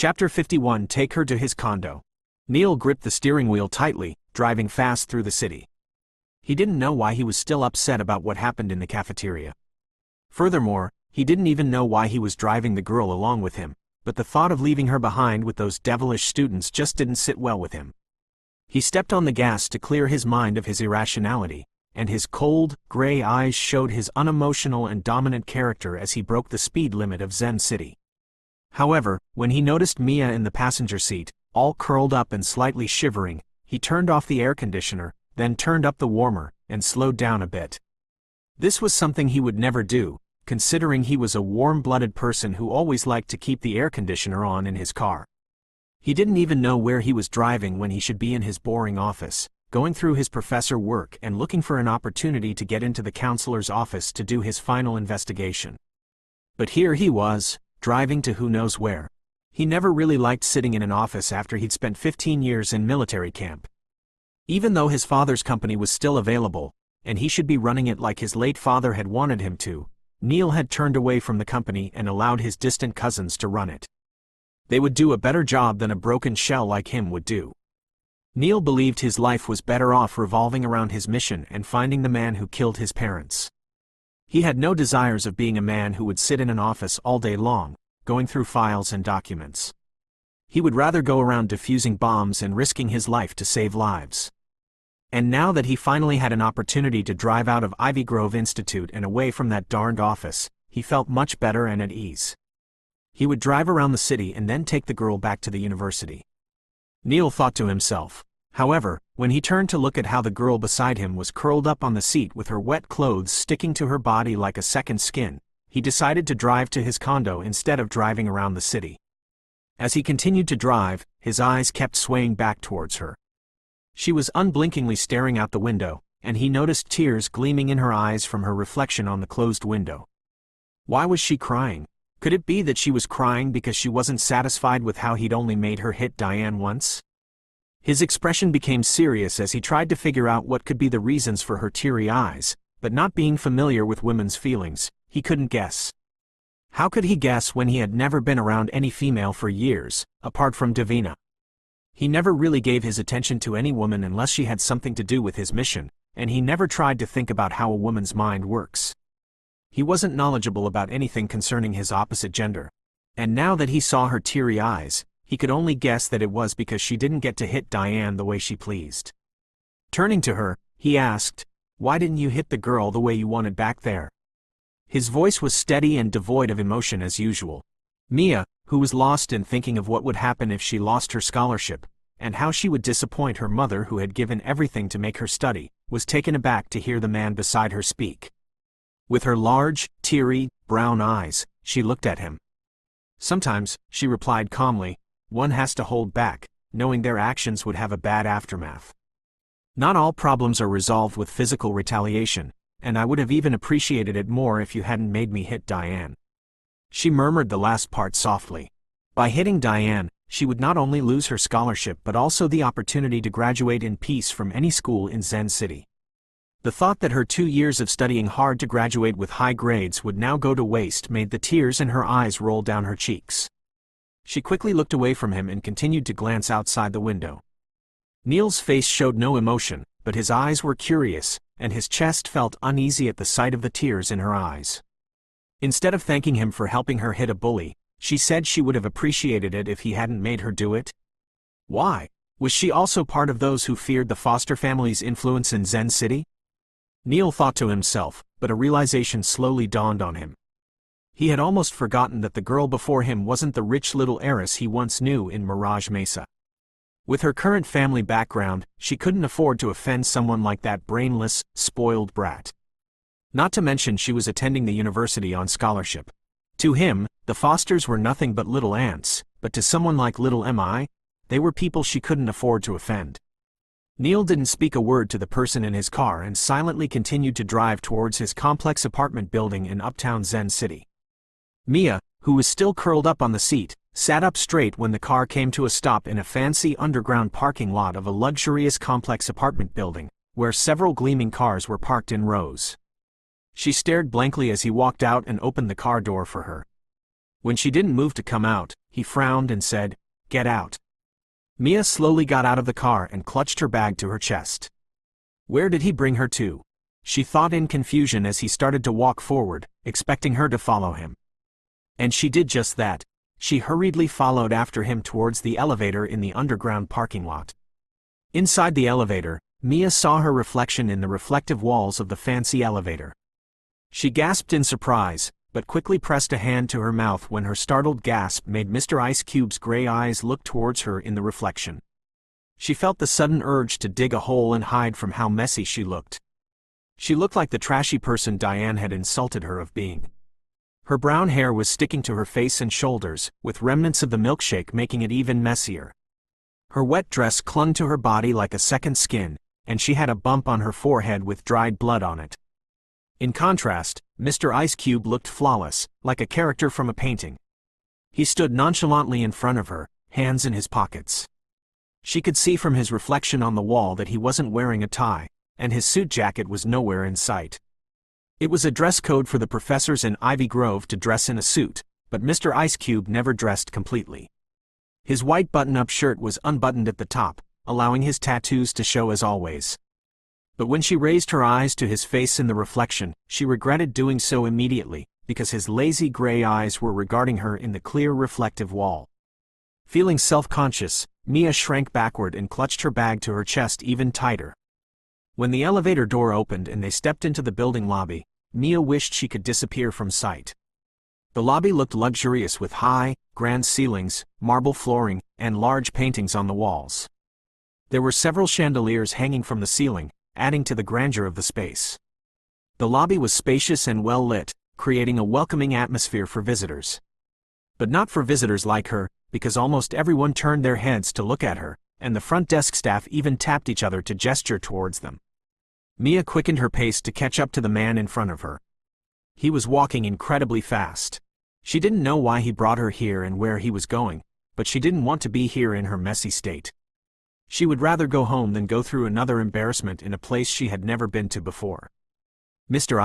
Chapter 51. Take her to his condo. Neil gripped the steering wheel tightly, driving fast through the city. He didn't know why he was still upset about what happened in the cafeteria. Furthermore, he didn't even know why he was driving the girl along with him, but the thought of leaving her behind with those devilish students just didn't sit well with him. He stepped on the gas to clear his mind of his irrationality, and his cold, gray eyes showed his unemotional and dominant character as he broke the speed limit of Zen City. However, when he noticed Mia in the passenger seat, all curled up and slightly shivering, he turned off the air conditioner, then turned up the warmer, and slowed down a bit. This was something he would never do, considering he was a warm-blooded person who always liked to keep the air conditioner on in his car. He didn't even know where he was driving when he should be in his boring office, going through his professor work and looking for an opportunity to get into the counselor's office to do his final investigation. But here he was, driving to who knows where. He never really liked sitting in an office after he'd spent 15 years in military camp. Even though his father's company was still available, and he should be running it like his late father had wanted him to, Neil had turned away from the company and allowed his distant cousins to run it. They would do a better job than a broken shell like him would do. Neil believed his life was better off revolving around his mission and finding the man who killed his parents. He had no desires of being a man who would sit in an office all day long, going through files and documents. He would rather go around defusing bombs and risking his life to save lives. And now that he finally had an opportunity to drive out of Ivy Grove Institute and away from that darned office, he felt much better and at ease. He would drive around the city and then take the girl back to the university. Neil thought to himself. However, when he turned to look at how the girl beside him was curled up on the seat with her wet clothes sticking to her body like a second skin, he decided to drive to his condo instead of driving around the city. As he continued to drive, his eyes kept swaying back towards her. She was unblinkingly staring out the window, and he noticed tears gleaming in her eyes from her reflection on the closed window. Why was she crying? Could it be that she was crying because she wasn't satisfied with how he'd only made her hit Diane once? His expression became serious as he tried to figure out what could be the reasons for her teary eyes, but not being familiar with women's feelings, he couldn't guess. How could he guess when he had never been around any female for years, apart from Davina? He never really gave his attention to any woman unless she had something to do with his mission, and he never tried to think about how a woman's mind works. He wasn't knowledgeable about anything concerning his opposite gender. And now that he saw her teary eyes, he could only guess that it was because she didn't get to hit Diane the way she pleased. Turning to her, he asked, "Why didn't you hit the girl the way you wanted back there?" His voice was steady and devoid of emotion as usual. Mia, who was lost in thinking of what would happen if she lost her scholarship, and how she would disappoint her mother who had given everything to make her study, was taken aback to hear the man beside her speak. With her large, teary, brown eyes, she looked at him. "Sometimes," she replied calmly, "one has to hold back, knowing their actions would have a bad aftermath. Not all problems are resolved with physical retaliation, and I would have even appreciated it more if you hadn't made me hit Diane." She murmured the last part softly. By hitting Diane, she would not only lose her scholarship but also the opportunity to graduate in peace from any school in Zen City. The thought that her 2 years of studying hard to graduate with high grades would now go to waste made the tears in her eyes roll down her cheeks. She quickly looked away from him and continued to glance outside the window. Neil's face showed no emotion, but his eyes were curious, and his chest felt uneasy at the sight of the tears in her eyes. Instead of thanking him for helping her hit a bully, she said she would have appreciated it if he hadn't made her do it. Why? Was she also part of those who feared the foster family's influence in Zen City? Neil thought to himself, but a realization slowly dawned on him. He had almost forgotten that the girl before him wasn't the rich little heiress he once knew in Mirage Mesa. With her current family background, she couldn't afford to offend someone like that brainless, spoiled brat. Not to mention she was attending the university on scholarship. To him, the Fosters were nothing but little ants, but to someone like little M.I., they were people she couldn't afford to offend. Neil didn't speak a word to the person in his car and silently continued to drive towards his complex apartment building in uptown Zen City. Mia, who was still curled up on the seat, sat up straight when the car came to a stop in a fancy underground parking lot of a luxurious complex apartment building, where several gleaming cars were parked in rows. She stared blankly as he walked out and opened the car door for her. When she didn't move to come out, he He frowned and said, "Get out." Mia slowly got out of the car and clutched her bag to her chest. Where did he bring her to? She thought in confusion as he started to walk forward, expecting her to follow him. And she did just that. She hurriedly followed after him towards the elevator in the underground parking lot. Inside the elevator, Mia saw her reflection in the reflective walls of the fancy elevator. She gasped in surprise, but quickly pressed a hand to her mouth when her startled gasp made Mr. Ice Cube's gray eyes look towards her in the reflection. She felt the sudden urge to dig a hole and hide from how messy she looked. She looked like the trashy person Diane had insulted her of being. Her brown hair was sticking to her face and shoulders, with remnants of the milkshake making it even messier. Her wet dress clung to her body like a second skin, and she had a bump on her forehead with dried blood on it. In contrast, Mr. Ice Cube looked flawless, like a character from a painting. He stood nonchalantly in front of her, hands in his pockets. She could see from his reflection on the wall that he wasn't wearing a tie, and his suit jacket was nowhere in sight. It was a dress code for the professors in Ivy Grove to dress in a suit, but Mr. Ice Cube never dressed completely. His white button-up shirt was unbuttoned at the top, allowing his tattoos to show as always. But when she raised her eyes to his face in the reflection, she regretted doing so immediately, because his lazy gray eyes were regarding her in the clear reflective wall. Feeling self-conscious, Mia shrank backward and clutched her bag to her chest even tighter. When the elevator door opened and they stepped into the building lobby, Mia wished she could disappear from sight. The lobby looked luxurious with high, grand ceilings, marble flooring, and large paintings on the walls. There were several chandeliers hanging from the ceiling, adding to the grandeur of the space. The lobby was spacious and well lit, creating a welcoming atmosphere for visitors. But not for visitors like her, because almost everyone turned their heads to look at her, and the front desk staff even tapped each other to gesture towards them. Mia quickened her pace to catch up to the man in front of her. He was walking incredibly fast. She didn't know why he brought her here and where he was going, but she didn't want to be here in her messy state. She would rather go home than go through another embarrassment in a place she had never been to before. Mr.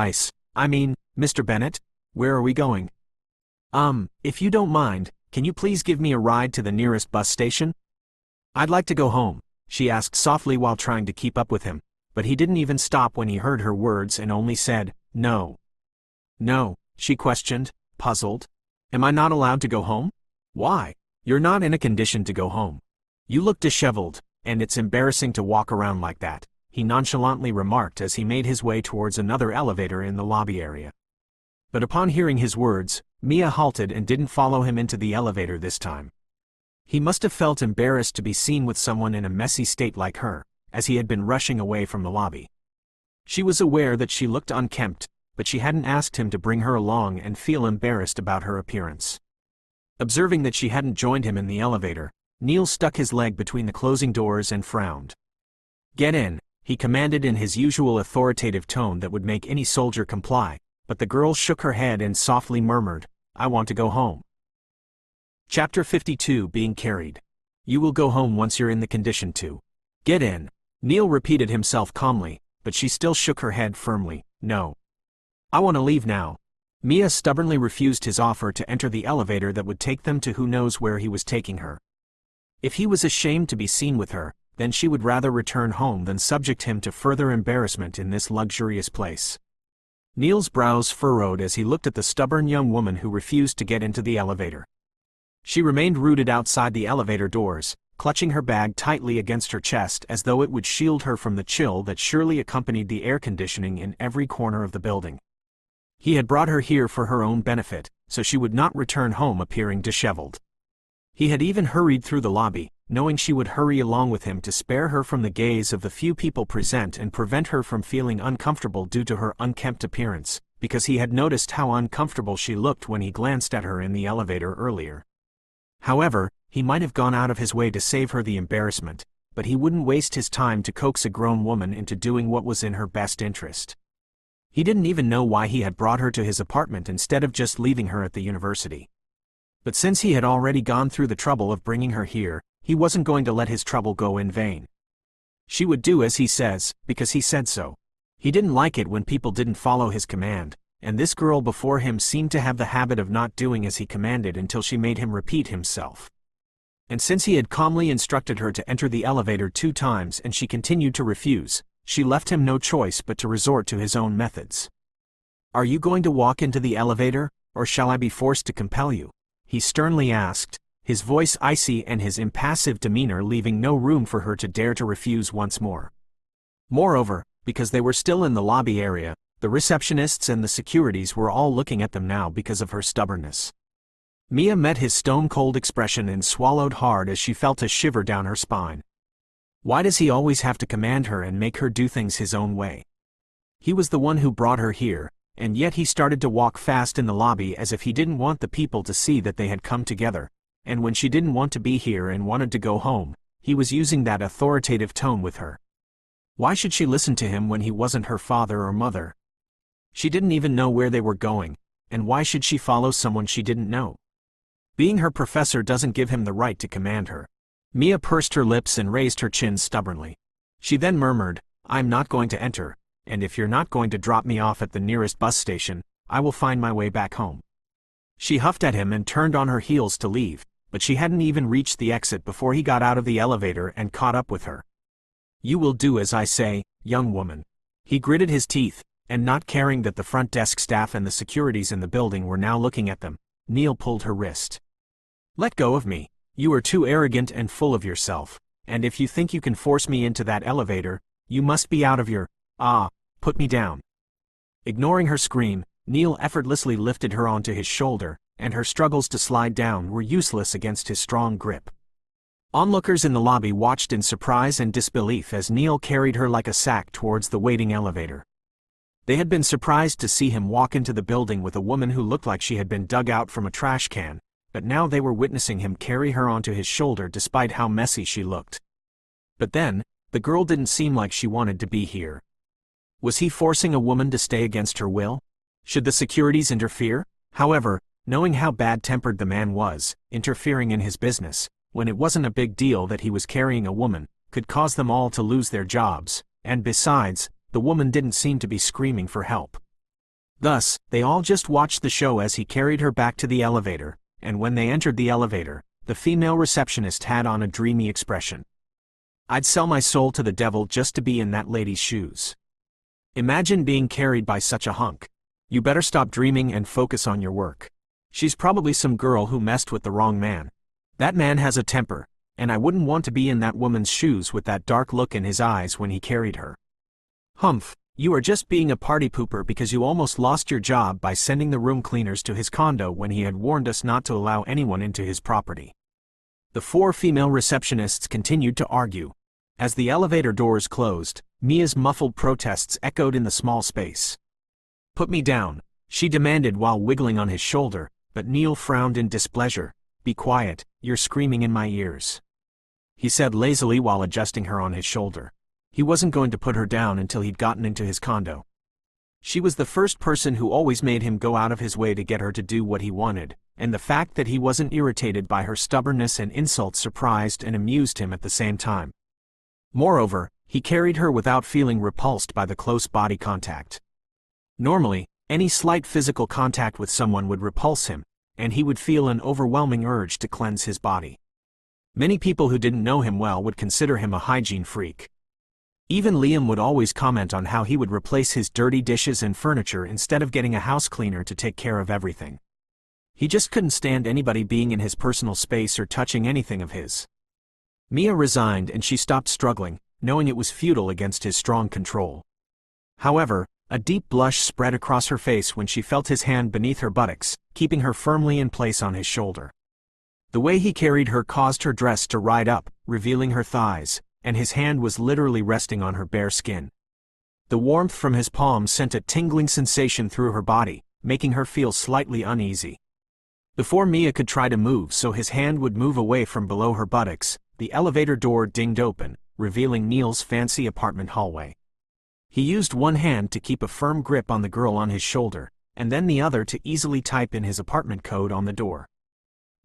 Mr. Bennett, where are we going? If you don't mind, can you please give me a ride to the nearest bus station? I'd like to go home, she asked softly while trying to keep up with him, but he didn't even stop when he heard her words and only said, "No." "No?" she questioned, puzzled. "Am I not allowed to go home? Why? You're not in a condition to go home. You look disheveled, and it's embarrassing to walk around like that," he nonchalantly remarked as he made his way towards another elevator in the lobby area. But upon hearing his words, Mia halted and didn't follow him into the elevator this time. He must have felt embarrassed to be seen with someone in a messy state like her, as he had been rushing away from the lobby. She was aware that she looked unkempt, but she hadn't asked him to bring her along and feel embarrassed about her appearance. Observing that she hadn't joined him in the elevator, Neil stuck his leg between the closing doors and frowned. "Get in," he commanded in his usual authoritative tone that would make any soldier comply, but the girl shook her head and softly murmured, "I want to go home." Chapter 52 Being Carried. "You will go home once you're in the condition to. Get in," Neil repeated himself calmly, but she still shook her head firmly, "No. I want to leave now." Mia stubbornly refused his offer to enter the elevator that would take them to who knows where he was taking her. If he was ashamed to be seen with her, then she would rather return home than subject him to further embarrassment in this luxurious place. Neil's brows furrowed as he looked at the stubborn young woman who refused to get into the elevator. She remained rooted outside the elevator doors, clutching her bag tightly against her chest as though it would shield her from the chill that surely accompanied the air conditioning in every corner of the building. He had brought her here for her own benefit, so she would not return home appearing disheveled. He had even hurried through the lobby, knowing she would hurry along with him to spare her from the gaze of the few people present and prevent her from feeling uncomfortable due to her unkempt appearance, because he had noticed how uncomfortable she looked when he glanced at her in the elevator earlier. However, he might have gone out of his way to save her the embarrassment, but he wouldn't waste his time to coax a grown woman into doing what was in her best interest. He didn't even know why he had brought her to his apartment instead of just leaving her at the university. But since he had already gone through the trouble of bringing her here, he wasn't going to let his trouble go in vain. She would do as he says, because he said so. He didn't like it when people didn't follow his command, and this girl before him seemed to have the habit of not doing as he commanded until she made him repeat himself. And since he had calmly instructed her to enter the elevator 2 times and she continued to refuse, she left him no choice but to resort to his own methods. "Are you going to walk into the elevator, or shall I be forced to compel you?" he sternly asked, his voice icy and his impassive demeanor leaving no room for her to dare to refuse once more. Moreover, because they were still in the lobby area, the receptionists and the securities were all looking at them now because of her stubbornness. Mia met his stone-cold expression and swallowed hard as she felt a shiver down her spine. Why does he always have to command her and make her do things his own way? He was the one who brought her here, and yet he started to walk fast in the lobby as if he didn't want the people to see that they had come together, and when she didn't want to be here and wanted to go home, he was using that authoritative tone with her. Why should she listen to him when he wasn't her father or mother? She didn't even know where they were going, and why should she follow someone she didn't know? Being her professor doesn't give him the right to command her. Mia pursed her lips and raised her chin stubbornly. She then murmured, "I'm not going to enter, and if you're not going to drop me off at the nearest bus station, I will find my way back home." She huffed at him and turned on her heels to leave, but she hadn't even reached the exit before he got out of the elevator and caught up with her. "You will do as I say, young woman." He gritted his teeth, and not caring that the front desk staff and the securities in the building were now looking at them, Neil pulled her wrist. "Let go of me. You are too arrogant and full of yourself, and if you think you can force me into that elevator, you must be out of your, put me down." Ignoring her scream, Neil effortlessly lifted her onto his shoulder, and her struggles to slide down were useless against his strong grip. Onlookers in the lobby watched in surprise and disbelief as Neil carried her like a sack towards the waiting elevator. They had been surprised to see him walk into the building with a woman who looked like she had been dug out from a trash can, but now they were witnessing him carry her onto his shoulder despite how messy she looked. But then, the girl didn't seem like she wanted to be here. Was he forcing a woman to stay against her will? Should the securities interfere? However, knowing how bad-tempered the man was, interfering in his business, when it wasn't a big deal that he was carrying a woman, could cause them all to lose their jobs, and besides, the woman didn't seem to be screaming for help. Thus, they all just watched the show as he carried her back to the elevator, and when they entered the elevator, the female receptionist had on a dreamy expression. "I'd sell my soul to the devil just to be in that lady's shoes. Imagine being carried by such a hunk. You better stop dreaming and focus on your work. She's probably some girl who messed with the wrong man. That man has a temper, and I wouldn't want to be in that woman's shoes with that dark look in his eyes when he carried her. Humph, you are just being a party pooper because you almost lost your job by sending the room cleaners to his condo when he had warned us not to allow anyone into his property." The 4 female receptionists continued to argue. As the elevator doors closed, Mia's muffled protests echoed in the small space. "Put me down," she demanded while wiggling on his shoulder, but Neil frowned in displeasure. "Be quiet, you're screaming in my ears," he said lazily while adjusting her on his shoulder. He wasn't going to put her down until he'd gotten into his condo. She was the first person who always made him go out of his way to get her to do what he wanted, and the fact that he wasn't irritated by her stubbornness and insults surprised and amused him at the same time. Moreover, he carried her without feeling repulsed by the close body contact. Normally, any slight physical contact with someone would repulse him, and he would feel an overwhelming urge to cleanse his body. Many people who didn't know him well would consider him a hygiene freak. Even Liam would always comment on how he would replace his dirty dishes and furniture instead of getting a house cleaner to take care of everything. He just couldn't stand anybody being in his personal space or touching anything of his. Mia resigned and she stopped struggling, knowing it was futile against his strong control. However, a deep blush spread across her face when she felt his hand beneath her buttocks, keeping her firmly in place on his shoulder. The way he carried her caused her dress to ride up, revealing her thighs, and his hand was literally resting on her bare skin. The warmth from his palm sent a tingling sensation through her body, making her feel slightly uneasy. Before Mia could try to move so his hand would move away from below her buttocks, the elevator door dinged open, revealing Neil's fancy apartment hallway. He used one hand to keep a firm grip on the girl on his shoulder, and then the other to easily type in his apartment code on the door.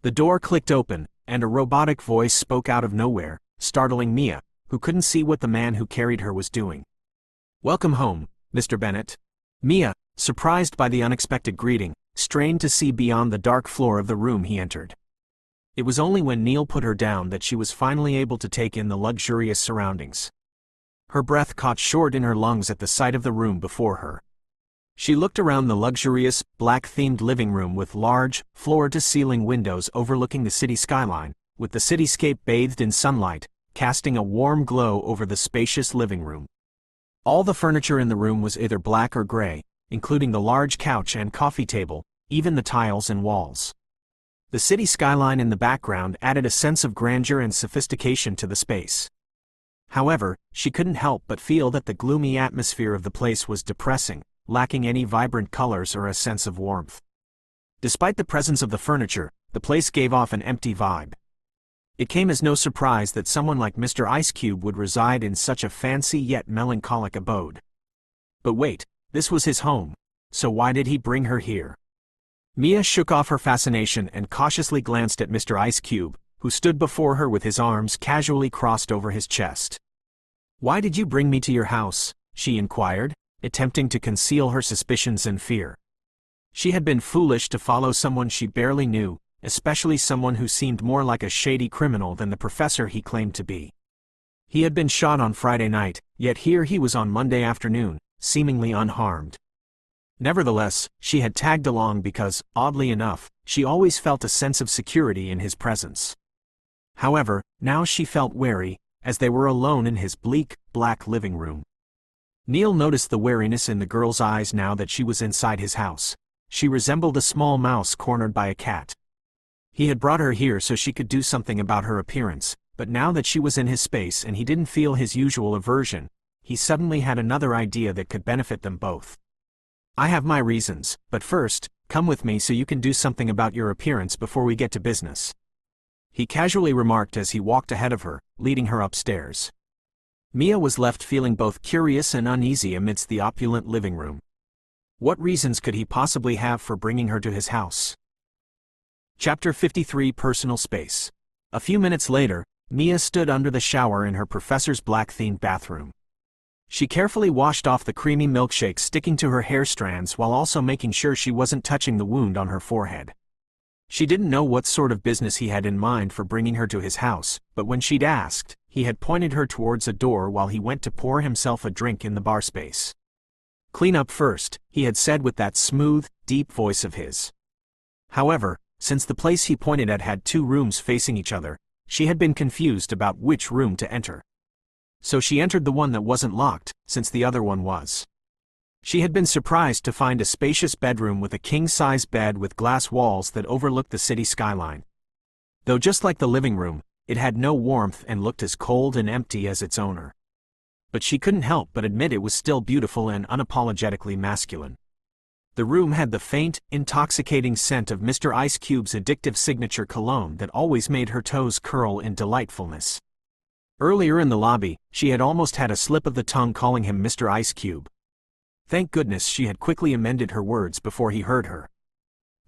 The door clicked open, and a robotic voice spoke out of nowhere, startling Mia, who couldn't see what the man who carried her was doing. "Welcome home, Mr. Bennett." Mia, surprised by the unexpected greeting, strained to see beyond the dark floor of the room he entered. It was only when Neil put her down that she was finally able to take in the luxurious surroundings. Her breath caught short in her lungs at the sight of the room before her. She looked around the luxurious, black-themed living room with large, floor-to-ceiling windows overlooking the city skyline, with the cityscape bathed in sunlight, casting a warm glow over the spacious living room. All the furniture in the room was either black or gray, including the large couch and coffee table, even the tiles and walls. The city skyline in the background added a sense of grandeur and sophistication to the space. However, she couldn't help but feel that the gloomy atmosphere of the place was depressing, lacking any vibrant colors or a sense of warmth. Despite the presence of the furniture, the place gave off an empty vibe. It came as no surprise that someone like Mr. Ice Cube would reside in such a fancy yet melancholic abode. But wait, this was his home, so why did he bring her here? Mia shook off her fascination and cautiously glanced at Mr. Ice Cube, who stood before her with his arms casually crossed over his chest. "Why did you bring me to your house?" she inquired, attempting to conceal her suspicions and fear. She had been foolish to follow someone she barely knew, especially someone who seemed more like a shady criminal than the professor he claimed to be. He had been shot on Friday night, yet here he was on Monday afternoon, seemingly unharmed. Nevertheless, she had tagged along because, oddly enough, she always felt a sense of security in his presence. However, now she felt wary, as they were alone in his bleak, black living room. Neil noticed the wariness in the girl's eyes now that she was inside his house. She resembled a small mouse cornered by a cat. He had brought her here so she could do something about her appearance, but now that she was in his space and he didn't feel his usual aversion, he suddenly had another idea that could benefit them both. "I have my reasons, but first, come with me so you can do something about your appearance before we get to business," he casually remarked as he walked ahead of her, leading her upstairs. Mia was left feeling both curious and uneasy amidst the opulent living room. What reasons could he possibly have for bringing her to his house? Chapter 53 Personal Space. A few minutes later, Mia stood under the shower in her professor's black-themed bathroom. She carefully washed off the creamy milkshake sticking to her hair strands while also making sure she wasn't touching the wound on her forehead. She didn't know what sort of business he had in mind for bringing her to his house, but when she'd asked, he had pointed her towards a door while he went to pour himself a drink in the bar space. "Clean up first," he had said with that smooth, deep voice of his. However, since the place he pointed at had two rooms facing each other, she had been confused about which room to enter. So she entered the one that wasn't locked, since the other one was. She had been surprised to find a spacious bedroom with a king-size bed with glass walls that overlooked the city skyline. Though just like the living room, it had no warmth and looked as cold and empty as its owner. But she couldn't help but admit it was still beautiful and unapologetically masculine. The room had the faint, intoxicating scent of Mr. Ice Cube's addictive signature cologne that always made her toes curl in delightfulness. Earlier in the lobby, she had almost had a slip of the tongue calling him Mr. Ice Cube. Thank goodness she had quickly amended her words before he heard her.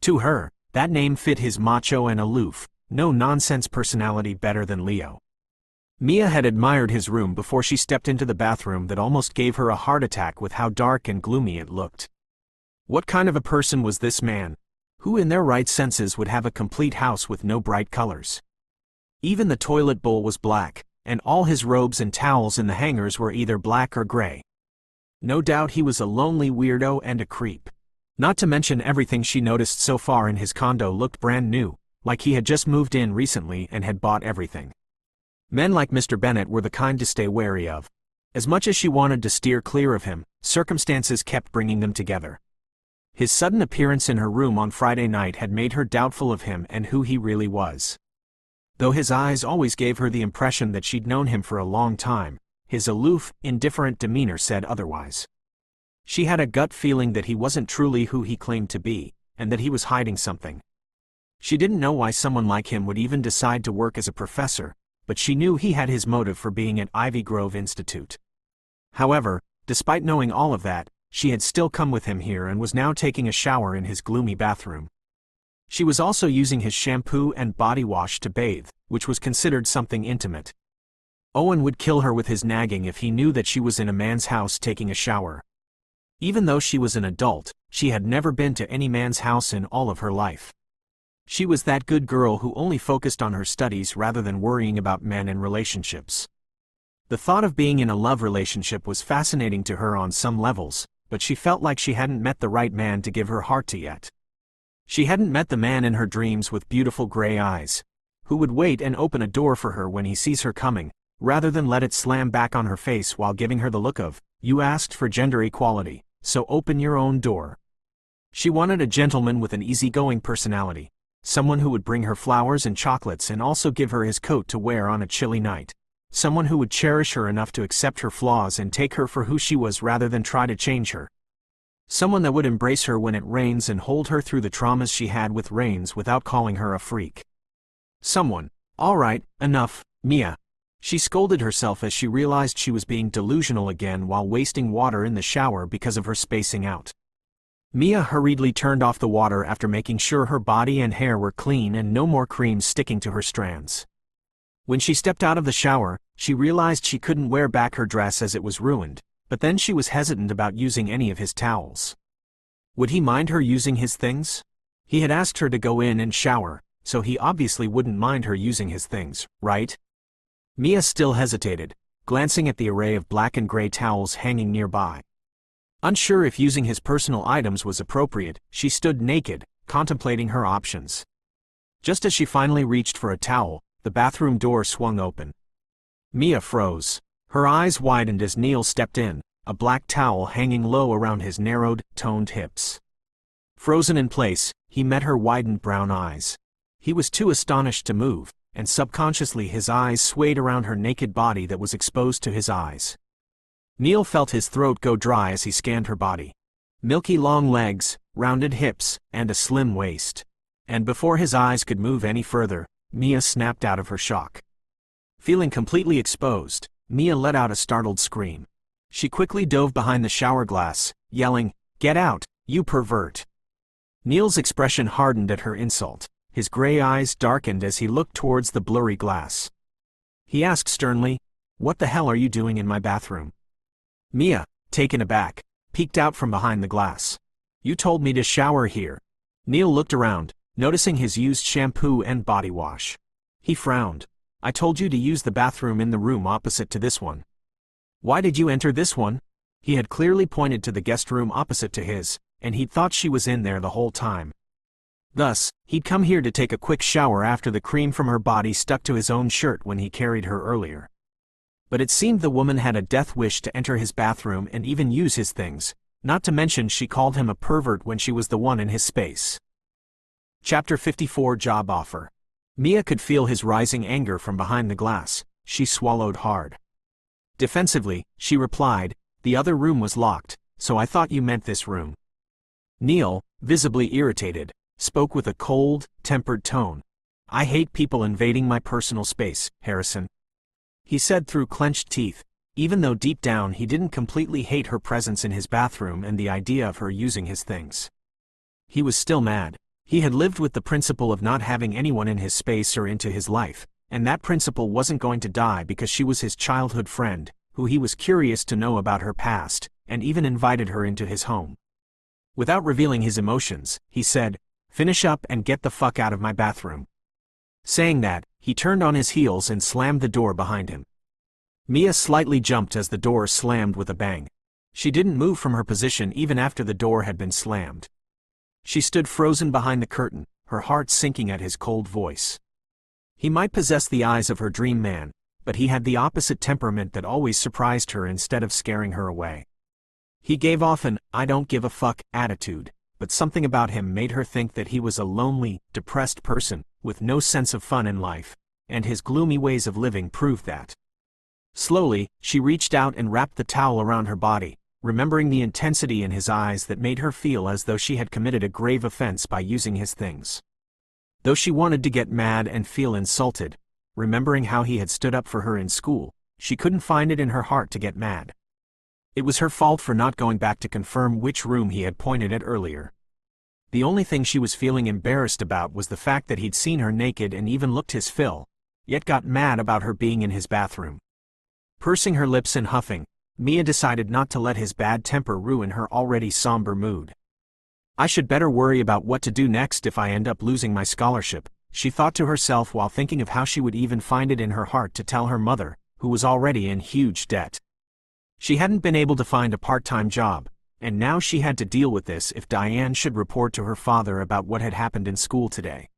To her, that name fit his macho and aloof, no-nonsense personality better than Leo. Mia had admired his room before she stepped into the bathroom that almost gave her a heart attack with how dark and gloomy it looked. What kind of a person was this man? Who in their right senses would have a complete house with no bright colors? Even the toilet bowl was black, and all his robes and towels in the hangers were either black or gray. No doubt he was a lonely weirdo and a creep. Not to mention everything she noticed so far in his condo looked brand new, like he had just moved in recently and had bought everything. Men like Mr. Bennett were the kind to stay wary of. As much as she wanted to steer clear of him, circumstances kept bringing them together. His sudden appearance in her room on Friday night had made her doubtful of him and who he really was. Though his eyes always gave her the impression that she'd known him for a long time, his aloof, indifferent demeanor said otherwise. She had a gut feeling that he wasn't truly who he claimed to be, and that he was hiding something. She didn't know why someone like him would even decide to work as a professor, but she knew he had his motive for being at Ivy Grove Institute. However, despite knowing all of that, she had still come with him here and was now taking a shower in his gloomy bathroom. She was also using his shampoo and body wash to bathe, which was considered something intimate. Owen would kill her with his nagging if he knew that she was in a man's house taking a shower. Even though she was an adult, she had never been to any man's house in all of her life. She was that good girl who only focused on her studies rather than worrying about men and relationships. The thought of being in a love relationship was fascinating to her on some levels, but she felt like she hadn't met the right man to give her heart to yet. She hadn't met the man in her dreams with beautiful gray eyes, who would wait and open a door for her when he sees her coming, rather than let it slam back on her face while giving her the look of, "You asked for gender equality, so open your own door." She wanted a gentleman with an easygoing personality, someone who would bring her flowers and chocolates and also give her his coat to wear on a chilly night. Someone who would cherish her enough to accept her flaws and take her for who she was rather than try to change her. Someone that would embrace her when it rains and hold her through the traumas she had with rains without calling her a freak. Someone. All right, enough, Mia. She scolded herself as she realized she was being delusional again while wasting water in the shower because of her spacing out. Mia hurriedly turned off the water after making sure her body and hair were clean and no more cream sticking to her strands. When she stepped out of the shower, she realized she couldn't wear back her dress as it was ruined, but then she was hesitant about using any of his towels. Would he mind her using his things? He had asked her to go in and shower, so he obviously wouldn't mind her using his things, right? Mia still hesitated, glancing at the array of black and gray towels hanging nearby. Unsure if using his personal items was appropriate, she stood naked, contemplating her options. Just as she finally reached for a towel, the bathroom door swung open. Mia froze. Her eyes widened as Neil stepped in, a black towel hanging low around his narrowed, toned hips. Frozen in place, he met her widened brown eyes. He was too astonished to move, and subconsciously his eyes swayed around her naked body that was exposed to his eyes. Neil felt his throat go dry as he scanned her body. Milky long legs, rounded hips, and a slim waist. And before his eyes could move any further, Mia snapped out of her shock. Feeling completely exposed, Mia let out a startled scream. She quickly dove behind the shower glass, yelling, "Get out, you pervert!" Neil's expression hardened at her insult. His gray eyes darkened as he looked towards the blurry glass. He asked sternly, "What the hell are you doing in my bathroom?" Mia, taken aback, peeked out from behind the glass. "You told me to shower here." Neil looked around, noticing his used shampoo and body wash. He frowned. "I told you to use the bathroom in the room opposite to this one." "Why did you enter this one?" He had clearly pointed to the guest room opposite to his, and he'd thought she was in there the whole time. Thus, he'd come here to take a quick shower after the cream from her body stuck to his own shirt when he carried her earlier. But it seemed the woman had a death wish to enter his bathroom and even use his things, not to mention she called him a pervert when she was the one in his space. Chapter 54 Job Offer. Mia could feel his rising anger from behind the glass. She swallowed hard. Defensively, she replied, "The other room was locked, so I thought you meant this room." Neil, visibly irritated, spoke with a cold, tempered tone. "I hate people invading my personal space, Harrison," he said through clenched teeth, even though deep down he didn't completely hate her presence in his bathroom and the idea of her using his things. He was still mad. He had lived with the principle of not having anyone in his space or into his life, and that principle wasn't going to die because she was his childhood friend, who he was curious to know about her past, and even invited her into his home. Without revealing his emotions, he said, "Finish up and get the fuck out of my bathroom." Saying that, he turned on his heels and slammed the door behind him. Mia slightly jumped as the door slammed with a bang. She didn't move from her position even after the door had been slammed. She stood frozen behind the curtain, her heart sinking at his cold voice. He might possess the eyes of her dream man, but he had the opposite temperament that always surprised her instead of scaring her away. He gave off an "I don't give a fuck" attitude, but something about him made her think that he was a lonely, depressed person, with no sense of fun in life, and his gloomy ways of living proved that. Slowly, she reached out and wrapped the towel around her body, remembering the intensity in his eyes that made her feel as though she had committed a grave offense by using his things. Though she wanted to get mad and feel insulted, remembering how he had stood up for her in school, she couldn't find it in her heart to get mad. It was her fault for not going back to confirm which room he had pointed at earlier. The only thing she was feeling embarrassed about was the fact that he'd seen her naked and even looked his fill, yet got mad about her being in his bathroom. Pursing her lips and huffing, Mia decided not to let his bad temper ruin her already somber mood. I should better worry about what to do next if I end up losing my scholarship, she thought to herself while thinking of how she would even find it in her heart to tell her mother, who was already in huge debt. She hadn't been able to find a part-time job, and now she had to deal with this if Diane should report to her father about what had happened in school today.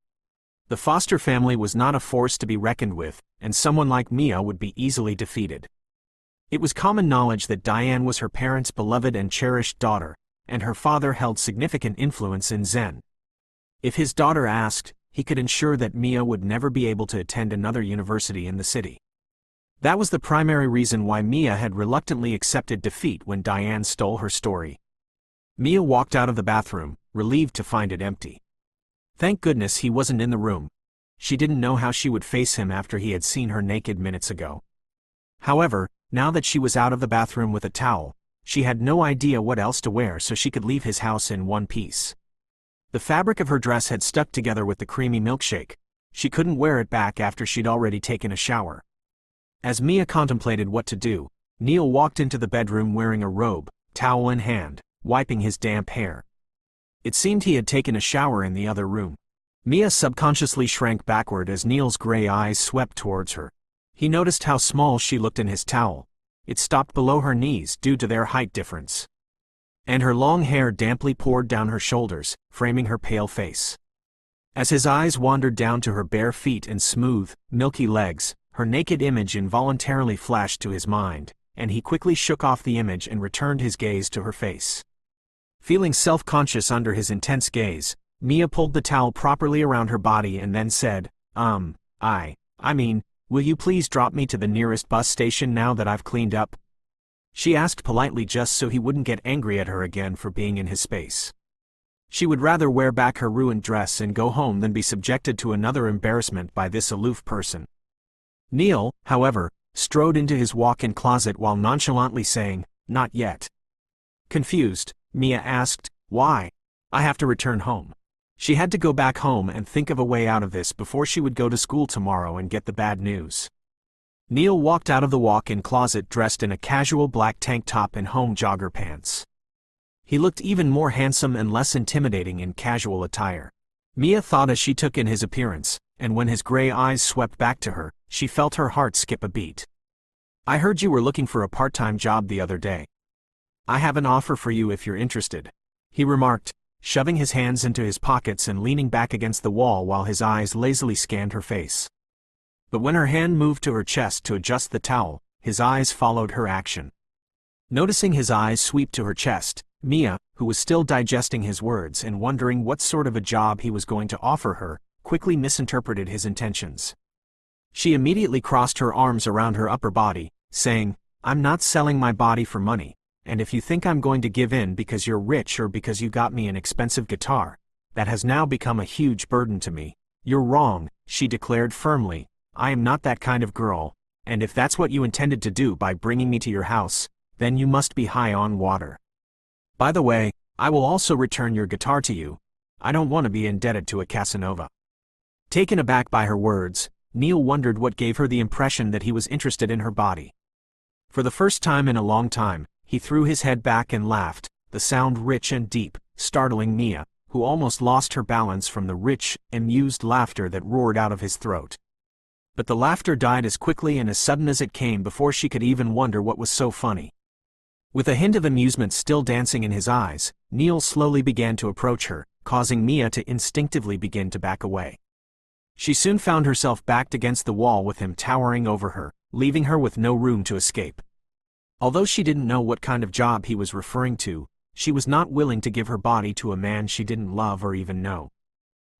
The foster family was not a force to be reckoned with, and someone like Mia would be easily defeated. It was common knowledge that Diane was her parents' beloved and cherished daughter, and her father held significant influence in Zen. If his daughter asked, he could ensure that Mia would never be able to attend another university in the city. That was the primary reason why Mia had reluctantly accepted defeat when Diane stole her story. Mia walked out of the bathroom, relieved to find it empty. Thank goodness he wasn't in the room. She didn't know how she would face him after he had seen her naked minutes ago. However, now that she was out of the bathroom with a towel, she had no idea what else to wear so she could leave his house in one piece. The fabric of her dress had stuck together with the creamy milkshake. She couldn't wear it back after she'd already taken a shower. As Mia contemplated what to do, Neil walked into the bedroom wearing a robe, towel in hand, wiping his damp hair. It seemed he had taken a shower in the other room. Mia subconsciously shrank backward as Neil's gray eyes swept towards her. He noticed how small she looked in his towel. It stopped below her knees due to their height difference. And her long hair damply poured down her shoulders, framing her pale face. As his eyes wandered down to her bare feet and smooth, milky legs, her naked image involuntarily flashed to his mind, and he quickly shook off the image and returned his gaze to her face. Feeling self-conscious under his intense gaze, Mia pulled the towel properly around her body and then said, I mean, will you please drop me to the nearest bus station now that I've cleaned up? She asked politely just so he wouldn't get angry at her again for being in his space. She would rather wear back her ruined dress and go home than be subjected to another embarrassment by this aloof person. Neil, however, strode into his walk-in closet while nonchalantly saying, "Not yet." Confused, Mia asked, "Why? I have to return home." She had to go back home and think of a way out of this before she would go to school tomorrow and get the bad news. Neil walked out of the walk-in closet dressed in a casual black tank top and home jogger pants. He looked even more handsome and less intimidating in casual attire. Mia thought as she took in his appearance, and when his gray eyes swept back to her, she felt her heart skip a beat. "I heard you were looking for a part-time job the other day. I have an offer for you if you're interested," he remarked, shoving his hands into his pockets and leaning back against the wall while his eyes lazily scanned her face. But when her hand moved to her chest to adjust the towel, his eyes followed her action. Noticing his eyes sweep to her chest, Mia, who was still digesting his words and wondering what sort of a job he was going to offer her, quickly misinterpreted his intentions. She immediately crossed her arms around her upper body, saying, "I'm not selling my body for money, and if you think I'm going to give in because you're rich or because you got me an expensive guitar, that has now become a huge burden to me, you're wrong," she declared firmly. "I am not that kind of girl, and if that's what you intended to do by bringing me to your house, then you must be high on water. By the way, I will also return your guitar to you. I don't want to be indebted to a Casanova." Taken aback by her words, Neil wondered what gave her the impression that he was interested in her body. For the first time in a long time, he threw his head back and laughed, the sound rich and deep, startling Mia, who almost lost her balance from the rich, amused laughter that roared out of his throat. But the laughter died as quickly and as sudden as it came before she could even wonder what was so funny. With a hint of amusement still dancing in his eyes, Neil slowly began to approach her, causing Mia to instinctively begin to back away. She soon found herself backed against the wall with him towering over her, leaving her with no room to escape. Although she didn't know what kind of job he was referring to, she was not willing to give her body to a man she didn't love or even know.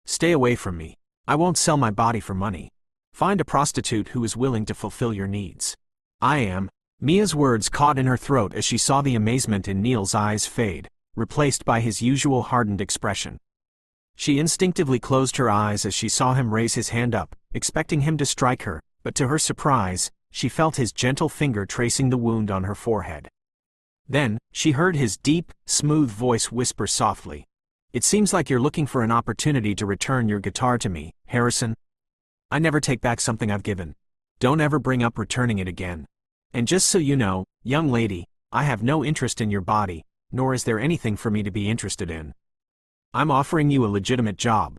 "Stay away from me. I won't sell my body for money. Find a prostitute who is willing to fulfill your needs." "I am." Mia's words caught in her throat as she saw the amazement in Neil's eyes fade, replaced by his usual hardened expression. She instinctively closed her eyes as she saw him raise his hand up, expecting him to strike her, but to her surprise, she felt his gentle finger tracing the wound on her forehead. Then, she heard his deep, smooth voice whisper softly, "It seems like you're looking for an opportunity to return your guitar to me, Harrison. I never take back something I've given. Don't ever bring up returning it again. And just so you know, young lady, I have no interest in your body, nor is there anything for me to be interested in." I'm offering you a legitimate job.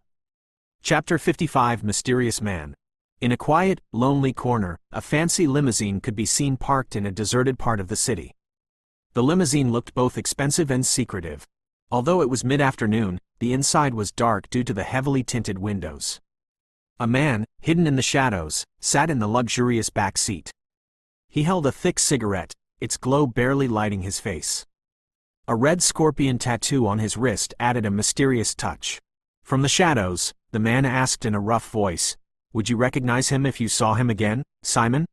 Chapter 55 Mysterious Man. In a quiet, lonely corner, a fancy limousine could be seen parked in a deserted part of the city. The limousine looked both expensive and secretive. Although it was mid-afternoon, the inside was dark due to the heavily tinted windows. A man, hidden in the shadows, sat in the luxurious back seat. He held a thick cigarette, its glow barely lighting his face. A red scorpion tattoo on his wrist added a mysterious touch. From the shadows, the man asked in a rough voice, "Would you recognize him if you saw him again, Simon?"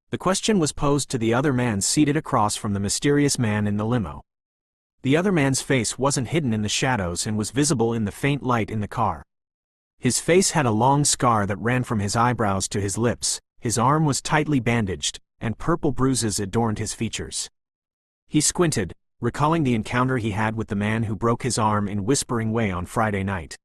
The question was posed to the other man seated across from the mysterious man in the limo. The other man's face wasn't hidden in the shadows and was visible in the faint light in the car. His face had a long scar that ran from his eyebrows to his lips, his arm was tightly bandaged, and purple bruises adorned his features. He squinted, recalling the encounter he had with the man who broke his arm in whispering way on Friday night.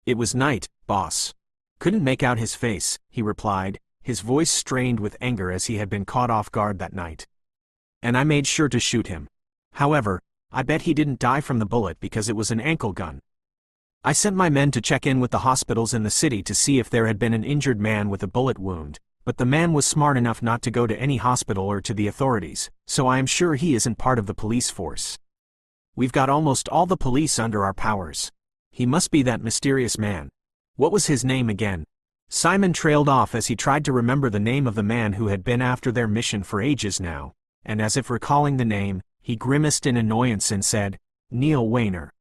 "It was night, boss. Couldn't make out his face," he replied, his voice strained with anger as he had been caught off guard that night. "And I made sure to shoot him. However, I bet he didn't die from the bullet because it was an ankle gun. I sent my men to check in with the hospitals in the city to see if there had been an injured man with a bullet wound, but the man was smart enough not to go to any hospital or to the authorities, so I am sure he isn't part of the police force. We've got almost all the police under our powers. He must be that mysterious man. What was his name again?" Simon trailed off as he tried to remember the name of the man who had been after their mission for ages now, and as if recalling the name, he grimaced in annoyance and said, "Neil Wayner."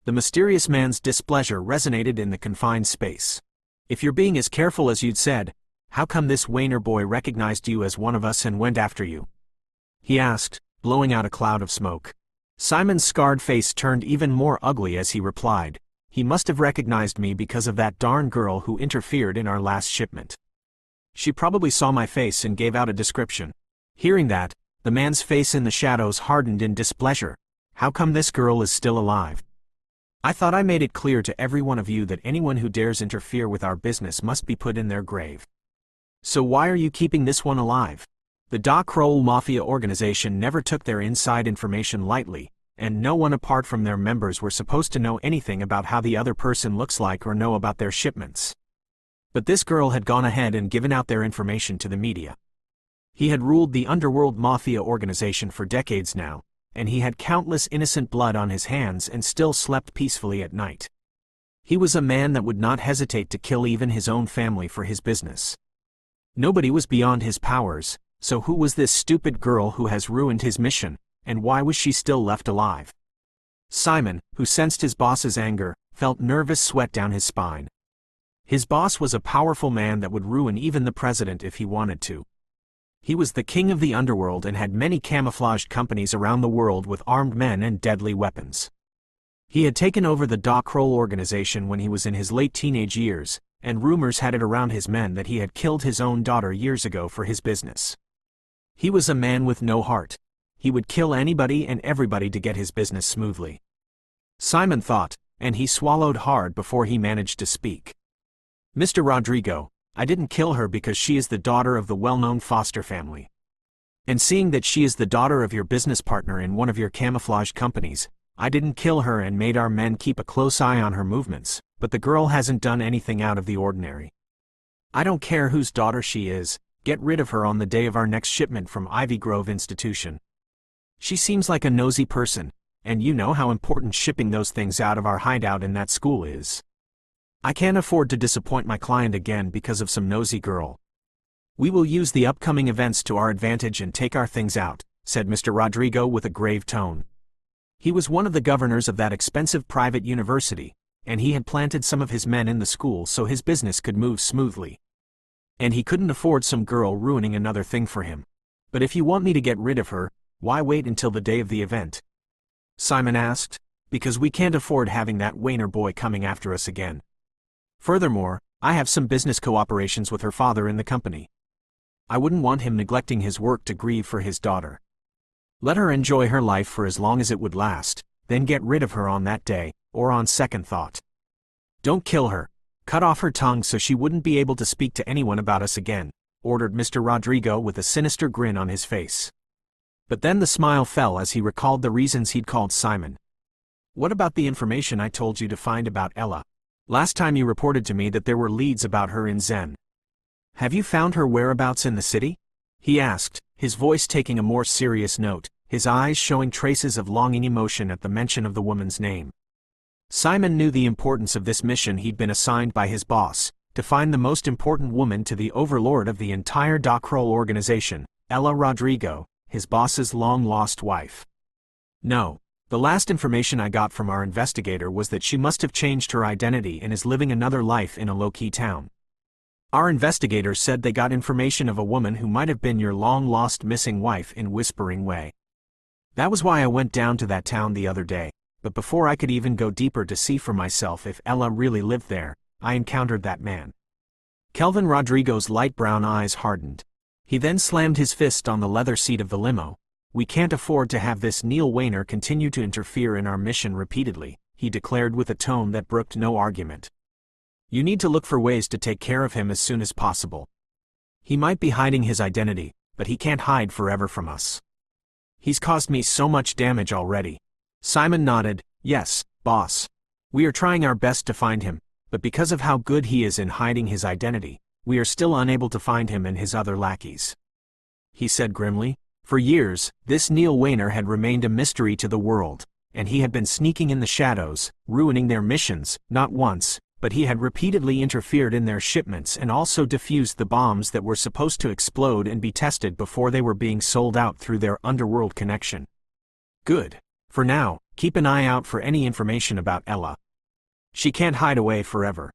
The mysterious man's displeasure resonated in the confined space. "If you're being as careful as you'd said, how come this Wayner boy recognized you as one of us and went after you?" he asked, blowing out a cloud of smoke. Simon's scarred face turned even more ugly as he replied, "He must have recognized me because of that darn girl who interfered in our last shipment. She probably saw my face and gave out a description." Hearing that, the man's face in the shadows hardened in displeasure. "How come this girl is still alive? I thought I made it clear to every one of you that anyone who dares interfere with our business must be put in their grave. So why are you keeping this one alive?" The Da Kroll Mafia organization never took their inside information lightly, and no one apart from their members were supposed to know anything about how the other person looks like or know about their shipments. But this girl had gone ahead and given out their information to the media. He had ruled the underworld mafia organization for decades now, and he had countless innocent blood on his hands and still slept peacefully at night. He was a man that would not hesitate to kill even his own family for his business. Nobody was beyond his powers, so who was this stupid girl who has ruined his mission, and why was she still left alive? Simon, who sensed his boss's anger, felt nervous sweat down his spine. His boss was a powerful man that would ruin even the president if he wanted to. He was the king of the underworld and had many camouflaged companies around the world with armed men and deadly weapons. He had taken over the Da Kroll organization when he was in his late teenage years, and rumors had it around his men that he had killed his own daughter years ago for his business. He was a man with no heart. He would kill anybody and everybody to get his business smoothly. Simon thought, and he swallowed hard before he managed to speak. "Mr. Rodrigo, I didn't kill her because she is the daughter of the well-known Foster family. And seeing that she is the daughter of your business partner in one of your camouflage companies, I didn't kill her and made our men keep a close eye on her movements, but the girl hasn't done anything out of the ordinary. I don't care whose daughter she is, get rid of her on the day of our next shipment from Ivy Grove Institution. She seems like a nosy person, and you know how important shipping those things out of our hideout in that school is. I can't afford to disappoint my client again because of some nosy girl. We will use the upcoming events to our advantage and take our things out," said Mr. Rodrigo with a grave tone. He was one of the governors of that expensive private university, and he had planted some of his men in the school so his business could move smoothly. And he couldn't afford some girl ruining another thing for him. "But if you want me to get rid of her, why wait until the day of the event?" Simon asked. "Because we can't afford having that Wayner boy coming after us again. Furthermore, I have some business cooperations with her father in the company. I wouldn't want him neglecting his work to grieve for his daughter. Let her enjoy her life for as long as it would last, then get rid of her on that day, or on second thought. Don't kill her. Cut off her tongue so she wouldn't be able to speak to anyone about us again," ordered Mr. Rodrigo with a sinister grin on his face. But then the smile fell as he recalled the reasons he'd called Simon. What about the information I told you to find about Ella? Last time you reported to me that there were leads about her in Zen. Have you found her whereabouts in the city? He asked, his voice taking a more serious note, his eyes showing traces of longing emotion at the mention of the woman's name. Simon knew the importance of this mission he'd been assigned by his boss, to find the most important woman to the overlord of the entire Dockrell organization, Ella Rodrigo, his boss's long-lost wife. No. The last information I got from our investigator was that she must have changed her identity and is living another life in a low-key town. Our investigator said they got information of a woman who might have been your long-lost missing wife in Whispering Way. That was why I went down to that town the other day, but before I could even go deeper to see for myself if Ella really lived there, I encountered that man. Kelvin Rodrigo's light brown eyes hardened. He then slammed his fist on the leather seat of the limo. We can't afford to have this Neil Weiner continue to interfere in our mission repeatedly, he declared with a tone that brooked no argument. You need to look for ways to take care of him as soon as possible. He might be hiding his identity, but he can't hide forever from us. He's caused me so much damage already. Simon nodded. Yes, boss. We are trying our best to find him, but because of how good he is in hiding his identity, we are still unable to find him and his other lackeys. He said grimly. For years, this Neil Weiner had remained a mystery to the world, and he had been sneaking in the shadows, ruining their missions, not once, but he had repeatedly interfered in their shipments and also defused the bombs that were supposed to explode and be tested before they were being sold out through their underworld connection. Good. For now, keep an eye out for any information about Ella. She can't hide away forever.